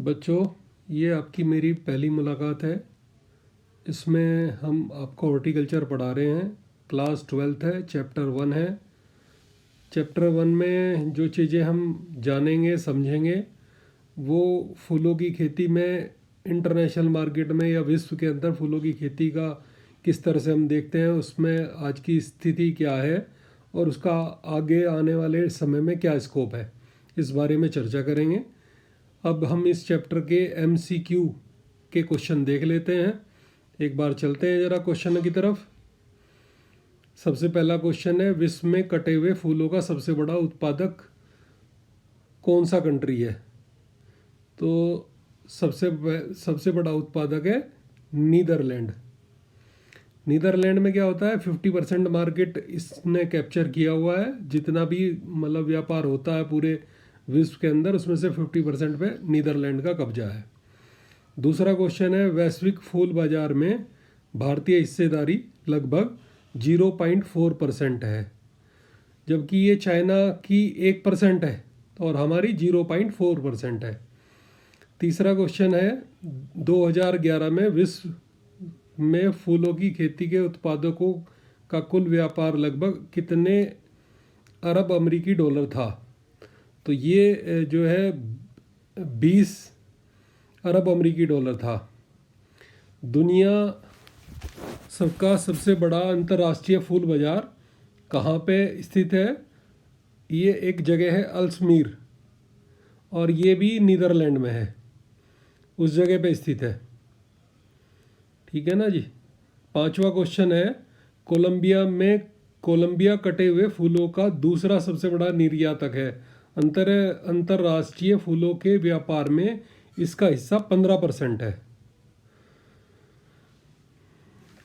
बच्चों, ये आपकी मेरी पहली मुलाकात है। इसमें हम आपको हॉर्टिकल्चर पढ़ा रहे हैं। क्लास 12th है, चैप्टर 1 है। चैप्टर 1 में जो चीज़ें हम जानेंगे समझेंगे वो फूलों की खेती में इंटरनेशनल मार्केट में या विश्व के अंदर फूलों की खेती का किस तरह से हम देखते हैं, उसमें आज की स्थिति क्या है और उसका आगे आने वाले समय में क्या स्कोप है, इस बारे में चर्चा करेंगे। अब हम इस चैप्टर के MCQ के क्वेश्चन देख लेते हैं। एक बार चलते हैं ज़रा क्वेश्चन की तरफ। सबसे पहला क्वेश्चन है, विश्व में कटे हुए फूलों का सबसे बड़ा उत्पादक कौन सा कंट्री है? तो सबसे बड़ा उत्पादक है नीदरलैंड। नीदरलैंड में क्या होता है, 50% मार्केट इसने कैप्चर किया हुआ है। जितना भी मतलब व्यापार होता है पूरे विश्व के अंदर, उसमें से 50% पे नीदरलैंड का कब्जा है। दूसरा क्वेश्चन है, वैश्विक फूल बाजार में भारतीय हिस्सेदारी लगभग 0.4% है, जबकि ये चाइना की 1% है और हमारी 0.4% है। तीसरा क्वेश्चन है, 2011 में विश्व में फूलों की खेती के उत्पादकों का कुल व्यापार लगभग कितने अरब अमेरिकी डॉलर था? तो ये जो है 20 अरब अमेरिकी डॉलर था। दुनिया सबका सबसे बड़ा अंतर्राष्ट्रीय फूल बाजार कहाँ पे स्थित है? ये एक जगह है अल्समीर, और ये भी नीदरलैंड में है, उस जगह पे स्थित है। ठीक है ना जी। पांचवा क्वेश्चन है, कोलंबिया कटे हुए फूलों का दूसरा सबसे बड़ा निर्यातक है। अंतर्राष्ट्रीय फूलों के व्यापार में इसका हिस्सा 15% है।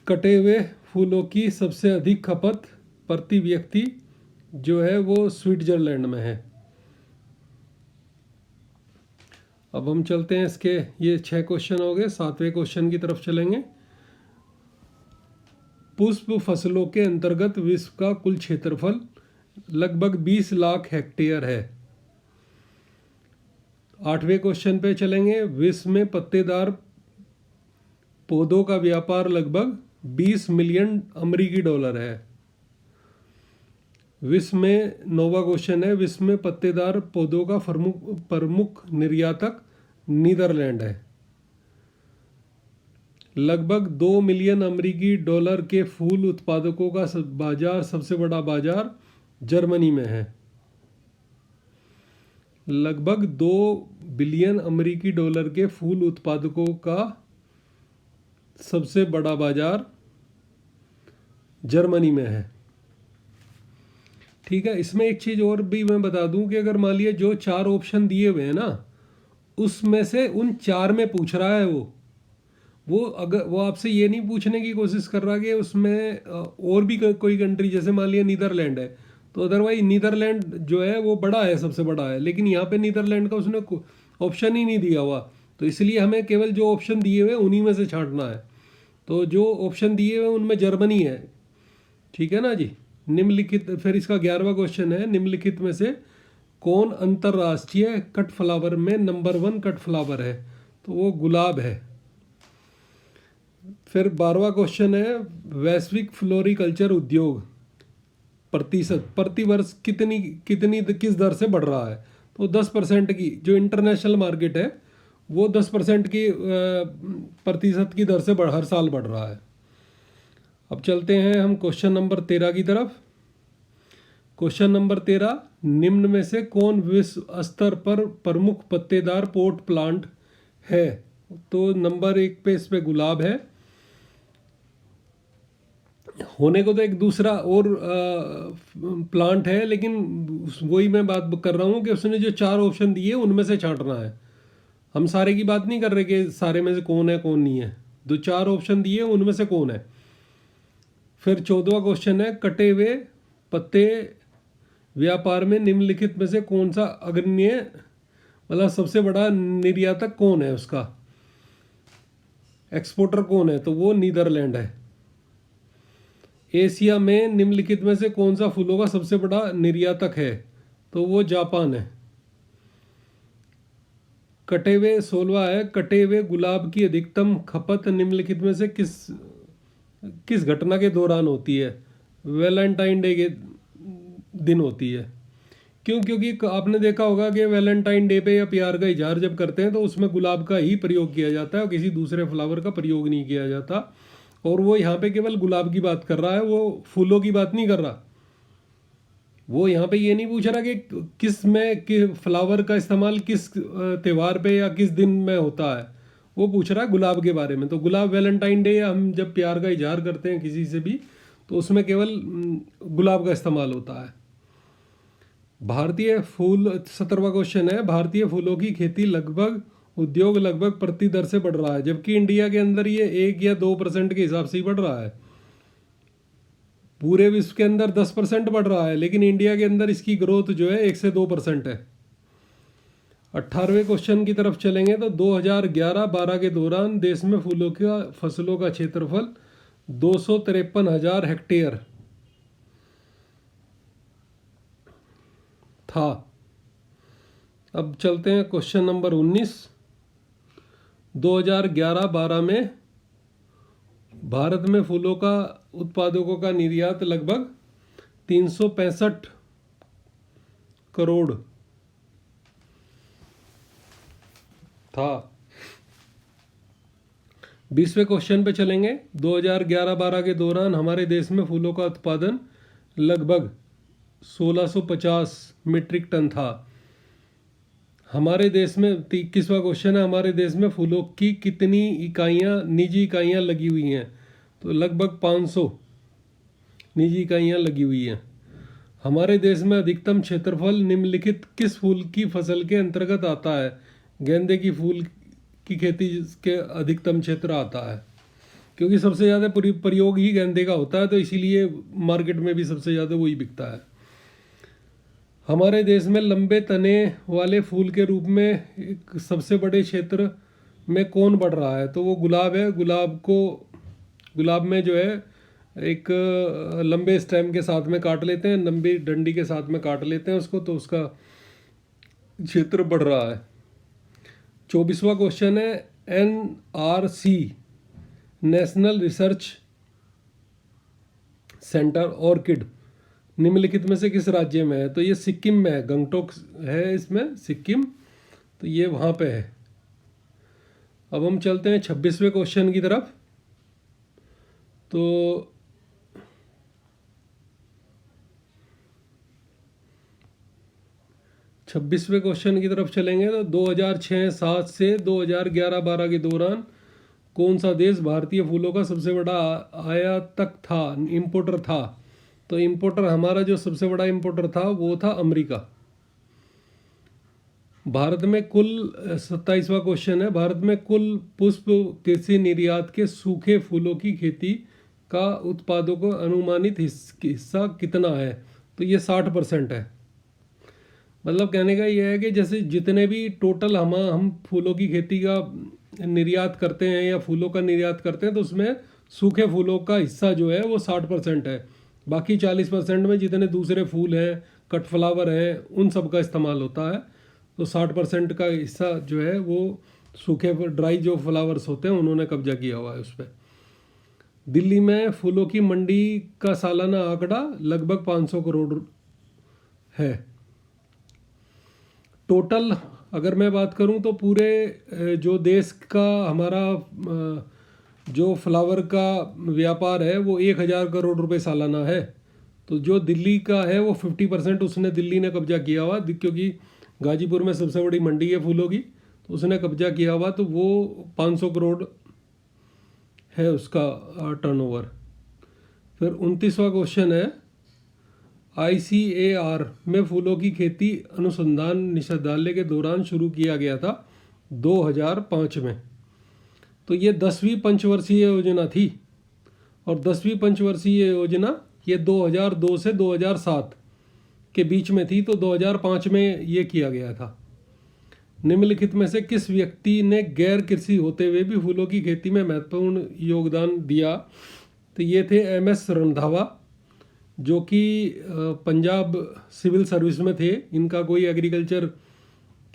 कटे हुए फूलों की सबसे अधिक खपत प्रति व्यक्ति जो है वो स्विट्जरलैंड में है। अब हम चलते हैं इसके, ये 6 क्वेश्चन हो गए। 7वें क्वेश्चन की तरफ चलेंगे। पुष्प फसलों के अंतर्गत विश्व का कुल क्षेत्रफल लगभग 20 लाख हेक्टेयर है। 8वें क्वेश्चन पे चलेंगे। विश्व में पत्तेदार पौधों का व्यापार लगभग 20 मिलियन अमेरिकी डॉलर है। विश्व में 9वां क्वेश्चन है, विश्व में पत्तेदार पौधों का प्रमुख निर्यातक नीदरलैंड है। लगभग 2 मिलियन अमेरिकी डॉलर के फूल उत्पादकों का सबसे बड़ा बाजार जर्मनी में है। लगभग 2 बिलियन अमेरिकी डॉलर के फूल उत्पादकों का सबसे बड़ा बाजार जर्मनी में है। ठीक है। इसमें एक चीज़ और भी मैं बता दूं कि अगर मान लिया जो 4 ऑप्शन दिए हुए हैं ना, उसमें से उन 4 में पूछ रहा है वो आपसे ये नहीं पूछने की कोशिश कर रहा कि उसमें और भी कोई कंट्री, जैसे मान लिया नीदरलैंड है, तो अदरवाइज नीदरलैंड जो है वो बड़ा है, सबसे बड़ा है, लेकिन यहाँ पे नीदरलैंड का उसने ऑप्शन ही नहीं दिया हुआ। तो इसलिए हमें केवल जो ऑप्शन दिए हुए उन्हीं में से छांटना है। तो जो ऑप्शन दिए हुए उनमें जर्मनी है। ठीक है ना जी। निम्नलिखित, फिर इसका 11वां क्वेश्चन है, निम्नलिखित में से कौन अंतर्राष्ट्रीय कट फ्लावर में नंबर 1 कट फ्लावर है? तो वो गुलाब है। फिर 12वां क्वेश्चन है, वैश्विक फ्लोरिकल्चर उद्योग प्रतिशत प्रतिवर्ष किस दर से बढ़ रहा है? तो 10% की, जो इंटरनेशनल मार्केट है वो 10% की प्रतिशत की दर से हर साल बढ़ रहा है। अब चलते हैं हम क्वेश्चन नंबर 13 की तरफ। क्वेश्चन नंबर 13, निम्न में से कौन विश्व स्तर पर प्रमुख पत्तेदार पोट प्लांट है? तो नंबर 1 पे इस पे गुलाब है। होने को तो एक दूसरा और प्लांट है, लेकिन वही मैं बात कर रहा हूँ कि उसने जो 4 ऑप्शन दिए उनमें से छांटना है। हम सारे की बात नहीं कर रहे कि सारे में से कौन है कौन नहीं है। जो 4 ऑप्शन दिए उनमें से कौन है। फिर 14वां क्वेश्चन है, कटे हुए पत्ते व्यापार में निम्नलिखित में से कौन सा अग्रणी, मतलब सबसे बड़ा निर्यातक कौन है, उसका एक्सपोर्टर कौन है? तो वो नीदरलैंड है। एशिया में निम्नलिखित में से कौन सा फूलों का सबसे बड़ा निर्यातक है? तो वो जापान है। कटे हुए 16 है, कटे हुए गुलाब की अधिकतम खपत निम्नलिखित में से किस किस घटना के दौरान होती है? वैलेंटाइन डे के दिन होती है। क्यों? क्योंकि आपने देखा होगा कि वैलेंटाइन डे पे या प्यार का इजहार जब करते हैं तो उसमें गुलाब का ही प्रयोग किया जाता है और किसी दूसरे फ्लावर का प्रयोग नहीं किया जाता। और वो यहाँ पे केवल गुलाब की बात कर रहा है, वो फूलों की बात नहीं कर रहा। वो यहाँ पे ये नहीं पूछ रहा कि किस में कि फ्लावर का इस्तेमाल किस त्यौहार पे या किस दिन में होता है। वो पूछ रहा है गुलाब के बारे में। तो गुलाब वैलेंटाइन डे या हम जब प्यार का इजहार करते हैं किसी से भी तो उसमें केवल गुलाब का इस्तेमाल होता है। भारतीय फूल 17वां क्वेश्चन है, भारतीय फूलों की खेती लगभग उद्योग लगभग प्रति दर से बढ़ रहा है, जबकि इंडिया के अंदर ये 1 या 2% के हिसाब से ही बढ़ रहा है। पूरे विश्व के अंदर 10% बढ़ रहा है, लेकिन इंडिया के अंदर इसकी ग्रोथ जो है 1 से 2% है। 18वें क्वेश्चन की तरफ चलेंगे तो 2011-12 के दौरान देश में फूलों का फसलों का क्षेत्रफल 253,000 हेक्टेयर था। अब चलते हैं क्वेश्चन नंबर 19। 2011-12 में भारत में फूलों का उत्पादकों का निर्यात लगभग 365 करोड़ था। 20वें क्वेश्चन पे चलेंगे। 2011-12 के दौरान हमारे देश में फूलों का उत्पादन लगभग 1650 मीट्रिक टन था। हमारे देश में 21वां क्वेश्चन है, हमारे देश में फूलों की कितनी इकाइयाँ निजी इकाइयाँ लगी हुई हैं? तो लगभग 500 निजी इकाइयाँ लगी हुई हैं। हमारे देश में अधिकतम क्षेत्रफल निम्नलिखित किस फूल की फसल के अंतर्गत आता है? गेंदे की फूल की खेती के अधिकतम क्षेत्र आता है, क्योंकि सबसे ज़्यादा प्रयोग ही गेंदे का होता है, तो इसीलिए मार्केट में भी सबसे ज़्यादा वही बिकता है। हमारे देश में लंबे तने वाले फूल के रूप में एक सबसे बड़े क्षेत्र में कौन बढ़ रहा है? तो वो गुलाब है। गुलाब में जो है एक लंबे स्टेम के साथ में काट लेते हैं, लंबी डंडी के साथ में काट लेते हैं उसको, तो उसका क्षेत्र बढ़ रहा है। 24वां क्वेश्चन है, NRC national research centre orchid निम्नलिखित में से किस राज्य में है? तो ये सिक्किम में है, गंगटोक है इसमें सिक्किम, तो ये वहाँ पे है। अब हम चलते हैं 26वें क्वेश्चन की तरफ। तो 26वें क्वेश्चन की तरफ चलेंगे तो 2006-07 से 2011-12 के दौरान कौन सा देश भारतीय फूलों का सबसे बड़ा आयातक था, इम्पोर्टर था? तो इम्पोर्टर हमारा जो सबसे बड़ा इम्पोर्टर था वो था अमेरिका। भारत में कुल 27वां क्वेश्चन है, भारत में कुल पुष्प कृषि निर्यात के सूखे फूलों की खेती का उत्पादों को अनुमानित हिस्सा कितना है? तो ये 60% है। मतलब कहने का यह है कि जैसे जितने भी टोटल हम फूलों की खेती का निर्यात करते हैं या फूलों का निर्यात करते हैं तो उसमें सूखे फूलों का हिस्सा जो है वो 60% है। बाकी 40% में जितने दूसरे फूल हैं, कट फ्लावर हैं, उन सब का इस्तेमाल होता है। तो 60% का हिस्सा जो है वो सूखे ड्राई जो फ्लावर्स होते हैं उन्होंने कब्जा किया हुआ है उस पर। दिल्ली में फूलों की मंडी का सालाना आंकड़ा लगभग 500 करोड़ है। टोटल अगर मैं बात करूं तो पूरे जो देश का हमारा जो फ्लावर का व्यापार है वो 1000 करोड़ रुपए सालाना है। तो जो दिल्ली का है वो 50% उसने दिल्ली ने कब्जा किया हुआ, क्योंकि गाजीपुर में सबसे बड़ी मंडी है फूलों की, तो उसने कब्जा किया हुआ, तो वो 500 करोड़ है उसका टर्नओवर। फिर 29वां क्वेश्चन है, ICAR में फूलों की खेती अनुसंधान निदेशालय के दौरान शुरू किया गया था 2005 में। तो ये 10वीं पंचवर्षीय योजना थी और 10वीं पंचवर्षीय योजना ये 2002 से 2007 के बीच में थी, तो 2005 में ये किया गया था। निम्नलिखित में से किस व्यक्ति ने गैर कृषि होते हुए भी फूलों की खेती में महत्वपूर्ण योगदान दिया? तो ये थे MS रंधावा, जो कि पंजाब सिविल सर्विस में थे। इनका कोई एग्रीकल्चर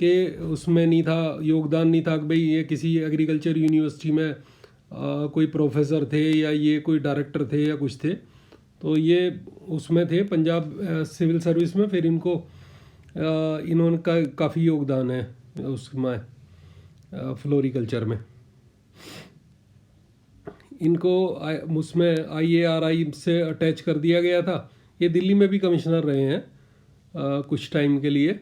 के उसमें नहीं था, योगदान नहीं था कि भाई ये किसी एग्रीकल्चर यूनिवर्सिटी में कोई प्रोफेसर थे या ये कोई डायरेक्टर थे या कुछ थे। तो ये उसमें थे पंजाब सिविल सर्विस में। फिर इनको इन्होंने का काफ़ी योगदान है उसमें फ्लोरिकल्चर में। इनको उसमें IARI से अटैच कर दिया गया था। ये दिल्ली में भी कमिश्नर रहे हैं कुछ टाइम के लिए।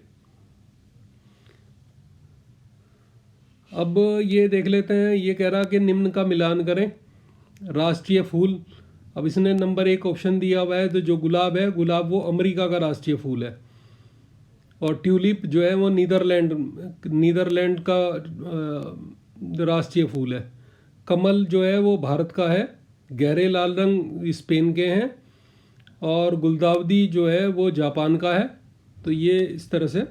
अब ये देख लेते हैं, ये कह रहा कि निम्न का मिलान करें। राष्ट्रीय फूल, अब इसने नंबर 1 ऑप्शन दिया हुआ है, तो जो गुलाब है, गुलाब वो अमेरिका का राष्ट्रीय फूल है। और ट्यूलिप जो है वो नीदरलैंड का राष्ट्रीय फूल है। कमल जो है वो भारत का है, गहरे लाल रंग स्पेन के हैं। और गुलदाउदी जो है वो जापान का है। तो ये इस तरह से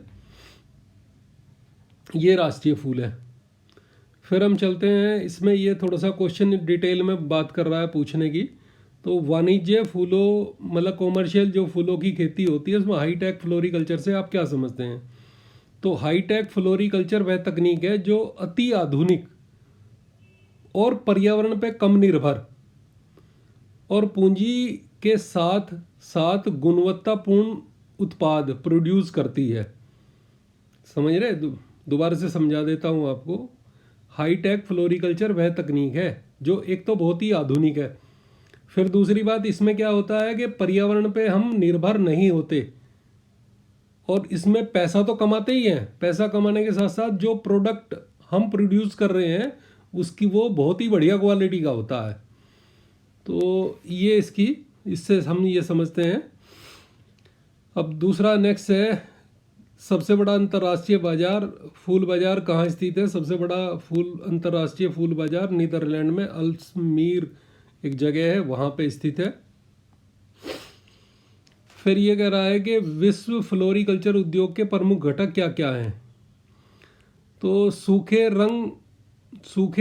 ये राष्ट्रीय फूल है। फिर हम चलते हैं, इसमें ये थोड़ा सा क्वेश्चन डिटेल में बात कर रहा है पूछने की। तो वाणिज्य फूलों मतलब कॉमर्शियल जो फूलों की खेती होती है, उसमें हाईटेक फ्लोरिकल्चर से आप क्या समझते हैं? तो हाईटेक फ्लोरिकल्चर वह तकनीक है जो अति आधुनिक और पर्यावरण पे कम निर्भर और पूंजी के साथ साथ गुणवत्तापूर्ण उत्पाद प्रोड्यूस करती है। समझ रहे? दोबारा से समझा देता हूँ आपको। हाईटेक फ्लोरिकल्चर वह तकनीक है जो एक तो बहुत ही आधुनिक है, फिर दूसरी बात इसमें क्या होता है कि पर्यावरण पे हम निर्भर नहीं होते, और इसमें पैसा तो कमाते ही हैं। पैसा कमाने के साथ साथ जो प्रोडक्ट हम प्रोड्यूस कर रहे हैं उसकी वो बहुत ही बढ़िया क्वालिटी का होता है। तो ये इससे हम ये समझते हैं। अब दूसरा नेक्स्ट है, सबसे बड़ा अंतर्राष्ट्रीय बाजार फूल बाजार कहाँ स्थित है? सबसे बड़ा अंतर्राष्ट्रीय फूल बाजार नीदरलैंड में अल्समीर एक जगह है, वहाँ पे स्थित है। फिर ये कह रहा है कि विश्व फ्लोरिकल्चर उद्योग के प्रमुख घटक क्या क्या हैं? तो सूखे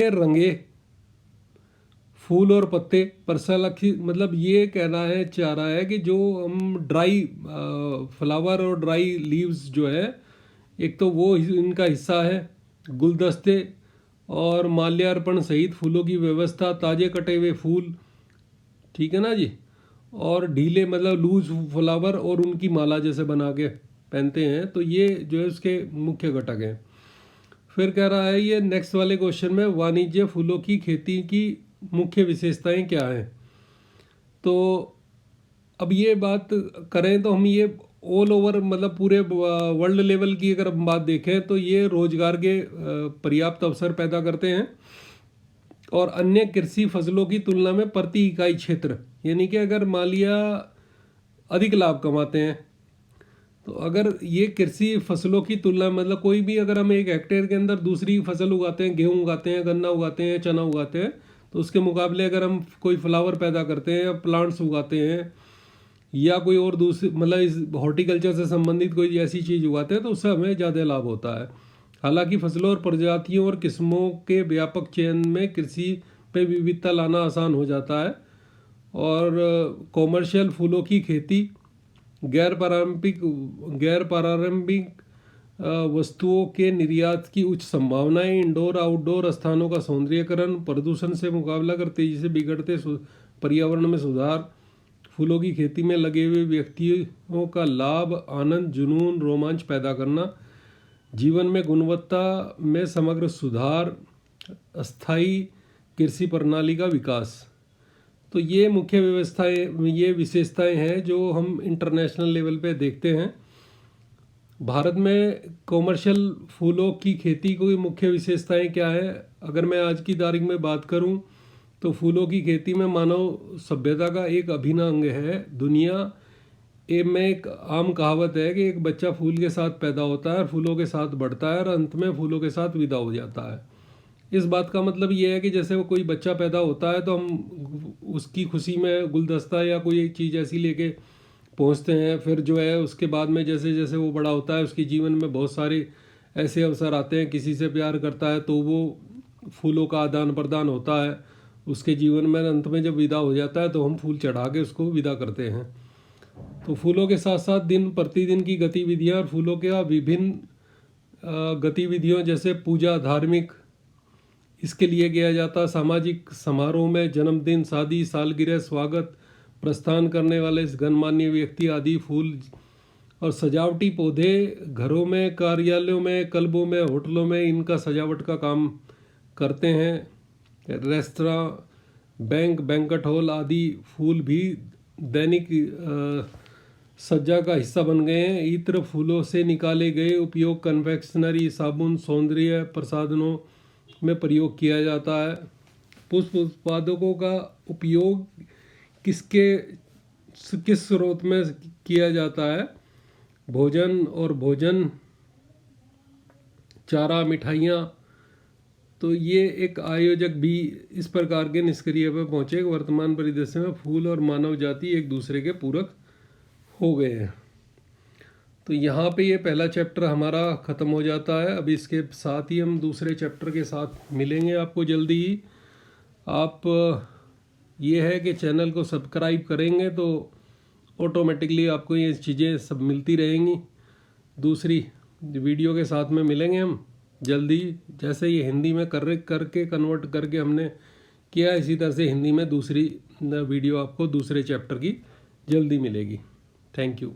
रंगे फूल और पत्ते परसलाखी, मतलब ये चाह रहा है कि जो हम ड्राई फ्लावर और ड्राई लीव्स जो है, एक तो वो इनका हिस्सा है। गुलदस्ते और माल्यार्पण सहित फूलों की व्यवस्था, ताजे कटे हुए फूल, ठीक है ना जी, और ढीले मतलब लूज फ्लावर और उनकी माला जैसे बना के पहनते हैं। तो ये जो है उसके मुख्य घटक हैं। फिर कह रहा है ये नेक्स्ट वाले क्वेश्चन में, वाणिज्य फूलों की खेती की मुख्य विशेषताएं क्या हैं? तो अब ये बात करें तो हम ये ऑल ओवर मतलब पूरे वर्ल्ड लेवल की अगर हम बात देखें तो ये रोजगार के पर्याप्त अवसर पैदा करते हैं, और अन्य कृषि फसलों की तुलना में प्रति इकाई क्षेत्र, यानी कि अगर मान लिया अधिक लाभ कमाते हैं, तो अगर ये कृषि फसलों की तुलना मतलब कोई भी अगर हम 1 हेक्टेयर के अंदर दूसरी फसल उगाते हैं, गेहूँ उगाते हैं, गन्ना उगाते हैं, चना उगाते हैं, तो उसके मुकाबले अगर हम कोई फ्लावर पैदा करते हैं या प्लांट्स उगाते हैं या कोई और दूसरी मतलब इस हॉर्टिकल्चर से संबंधित कोई ऐसी चीज़ उगाते हैं, तो उससे हमें ज़्यादा लाभ होता है। हालांकि फसलों और प्रजातियों और किस्मों के व्यापक चयन में कृषि पे विविधता लाना आसान हो जाता है, और कॉमर्शियल फूलों की खेती गैर पारंपरिक वस्तुओं के निर्यात की उच्च संभावनाएं, इंडोर आउटडोर स्थानों का सौंदर्यीकरण, प्रदूषण से मुकाबला कर तेजी से बिगड़ते पर्यावरण में सुधार, फूलों की खेती में लगे हुए व्यक्तियों का लाभ, आनंद, जुनून, रोमांच पैदा करना, जीवन में गुणवत्ता में समग्र सुधार, अस्थायी कृषि प्रणाली का विकास। तो ये मुख्य ये विशेषताएं हैं जो हम इंटरनेशनल लेवल पे देखते हैं। भारत में कॉमर्शियल फूलों की खेती की मुख्य विशेषताएं क्या है? अगर मैं आज की तारीख में बात करूं तो फूलों की खेती में मानव सभ्यता का एक अभिन्न अंग है। दुनिया में एक आम कहावत है कि एक बच्चा फूल के साथ पैदा होता है और फूलों के साथ बढ़ता है और अंत में फूलों के साथ विदा हो जाता है। इस बात का मतलब ये है कि जैसे वो कोई बच्चा पैदा होता है तो हम उसकी खुशी में गुलदस्ता या कोई एक चीज़ ऐसी लेके पहुंचते हैं। फिर जो है उसके बाद में जैसे जैसे वो बड़ा होता है उसके जीवन में बहुत सारे ऐसे अवसर आते हैं, किसी से प्यार करता है तो वो फूलों का आदान प्रदान होता है उसके जीवन में। अंत में जब विदा हो जाता है तो हम फूल चढ़ा के उसको विदा करते हैं। तो फूलों के साथ साथ दिन प्रतिदिन की गतिविधियाँ और फूलों के विभिन्न गतिविधियों जैसे पूजा, धार्मिक, इसके लिए किया जाता। सामाजिक समारोह में जन्मदिन, शादी, सालगिरह, स्वागत, प्रस्थान करने वाले गणमान्य व्यक्ति आदि, फूल और सजावटी पौधे घरों में, कार्यालयों में, क्लबों में, होटलों में इनका सजावट का काम करते हैं। रेस्तरां, बैंक, बैंक्वेट हॉल आदि फूल भी दैनिक सज्जा का हिस्सा बन गए हैं। इत्र, फूलों से निकाले गए उपयोग कन्फेक्शनरी, साबुन, सौंदर्य प्रसाधनों में प्रयोग किया जाता है। पुष्प उत्पादकों का उपयोग किस स्रोत में किया जाता है? भोजन और भोजन, चारा, मिठाइयाँ। तो ये एक आयोजक भी इस प्रकार के निष्कर्ष पर पहुँचे। वर्तमान परिदृश्य में फूल और मानव जाति एक दूसरे के पूरक हो गए हैं। तो यहाँ पे ये पहला चैप्टर हमारा ख़त्म हो जाता है। अब इसके साथ ही हम दूसरे चैप्टर के साथ मिलेंगे आपको जल्दी ही। आप ये है कि चैनल को सब्सक्राइब करेंगे तो ऑटोमेटिकली आपको ये चीज़ें सब मिलती रहेंगी। दूसरी वीडियो के साथ में मिलेंगे हम जल्दी। जैसे ये हिंदी में करके कन्वर्ट करके हमने किया, इसी तरह से हिंदी में दूसरी वीडियो आपको दूसरे चैप्टर की जल्दी मिलेगी। Thank you.